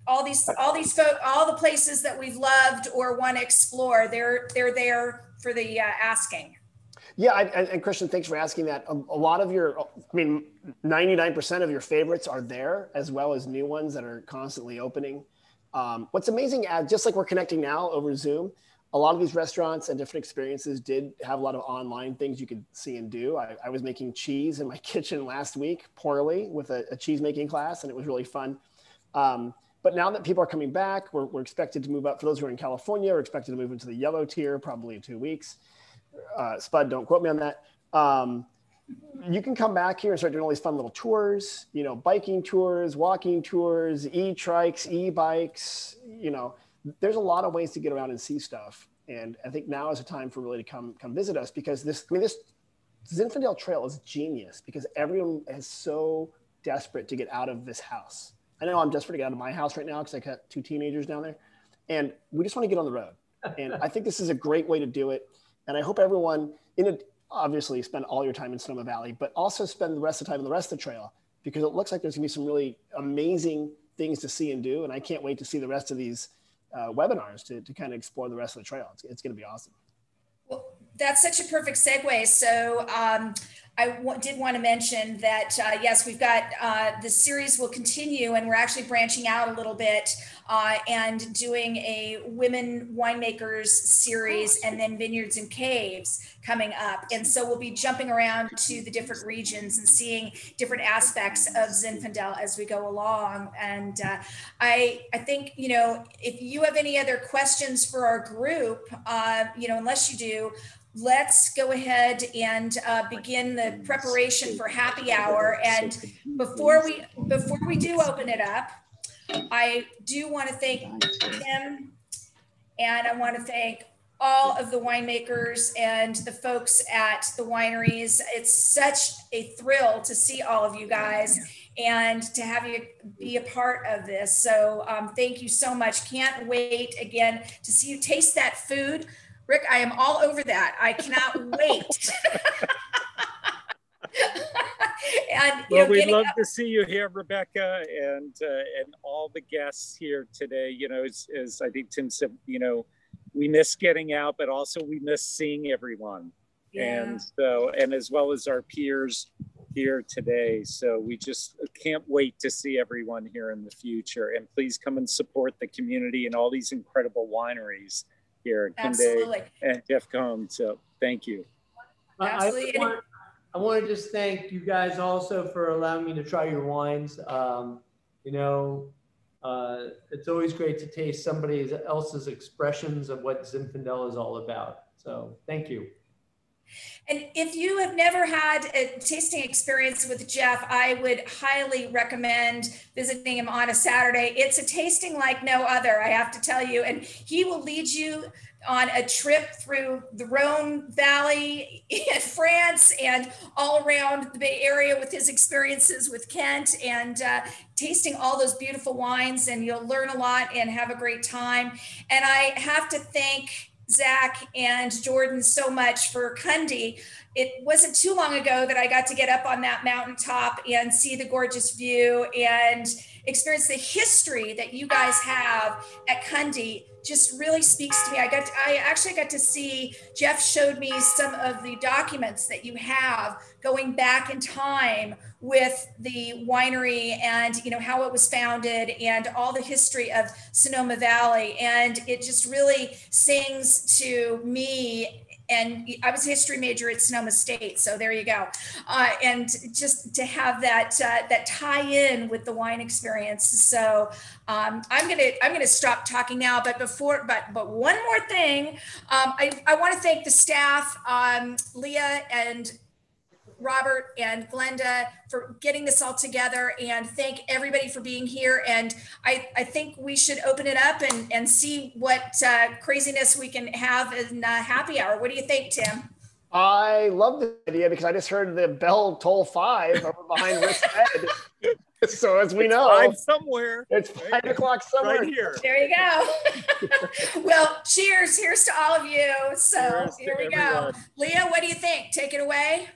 all the places that we've loved or want to explore, they're there for the asking. Yeah, and Christian, thanks for asking that. A lot of 99% of your favorites are there, as well as new ones that are constantly opening. What's amazing, just like we're connecting now over Zoom, a lot of these restaurants and different experiences did have a lot of online things you could see and do. I was making cheese in my kitchen last week, poorly, with a cheese making class, and it was really fun. But now that people are coming back, we're expected to move up. For those who are in California, we're expected to move into the yellow tier probably in 2 weeks. Spud, don't quote me on that. You can come back here and start doing all these fun little tours, biking tours, walking tours, e-trikes, e-bikes, there's a lot of ways to get around and see stuff. And I think now is the time for really to come visit us, because this Zinfandel Trail is genius, because everyone is so desperate to get out of this house. I know I'm desperate to get out of my house right now because I got 2 teenagers down there, and we just want to get on the road. And I think this is a great way to do it. And I hope everyone obviously spend all your time in Sonoma Valley, but also spend the rest of the time on the rest of the trail, because it looks like there's gonna be some really amazing things to see and do. And I can't wait to see the rest of these webinars to kind of explore the rest of the trail. It's going to be awesome. Well, that's such a perfect segue. So I did want to mention that, yes, we've got the series will continue, and we're actually branching out a little bit and doing a women winemakers series, and then vineyards and caves coming up. And so we'll be jumping around to the different regions and seeing different aspects of Zinfandel as we go along. And I think, you know, if you have any other questions for our group, you know, unless you do, let's go ahead and begin the preparation for happy hour. And before we do open it up, I do want to thank Tim, and I want to thank all of the winemakers and the folks at the wineries. It's such a thrill to see all of you guys and to have you be a part of this. So thank you so much. Can't wait again to see you taste that food. Rick, I am all over that. I cannot wait. And, well, we'd love to see you here, Rebecca, and all the guests here today. You know, as I think Tim said, you know, we miss getting out, but also we miss seeing everyone. Yeah. And so, and as well as our peers here today. So we just can't wait to see everyone here in the future. And please come and support the community and all these incredible wineries here at Kunde and Cohn. So thank you. Absolutely. I want to just thank you guys also for allowing me to try your wines. You know, it's always great to taste somebody else's expressions of what Zinfandel is all about. So thank you. And if you have never had a tasting experience with Jeff, I would highly recommend visiting him on a Saturday. It's a tasting like no other, I have to tell you. And he will lead you on a trip through the Rhone Valley in France and all around the Bay Area with his experiences with Kent and tasting all those beautiful wines. And you'll learn a lot and have a great time. And I have to thank Zach and Jordan so much for Kunde. It wasn't too long ago that I got to get up on that mountaintop and see the gorgeous view and experience the history that you guys have at Kunde. Just really speaks to me. I actually got to see, Jeff showed me some of the documents that you have going back in time with the winery and, you know, how it was founded and all the history of Sonoma Valley. And it just really sings to me. And I was a history major at Sonoma State, so there you go. And just to have that that tie in with the wine experience. So I'm gonna stop talking now. But one more thing, I want to thank the staff, Leah and Robert and Glenda, for getting this all together, and thank everybody for being here. And I think we should open it up and see what craziness we can have in happy hour. What do you think, Tim? I love the idea because I just heard the bell toll 5 over behind Rick's head. So as we know, 5 somewhere. It's 5 o'clock somewhere. Right here. There you go. Well, cheers. Here's to all of you. So here we go. Leah, what do you think? Take it away.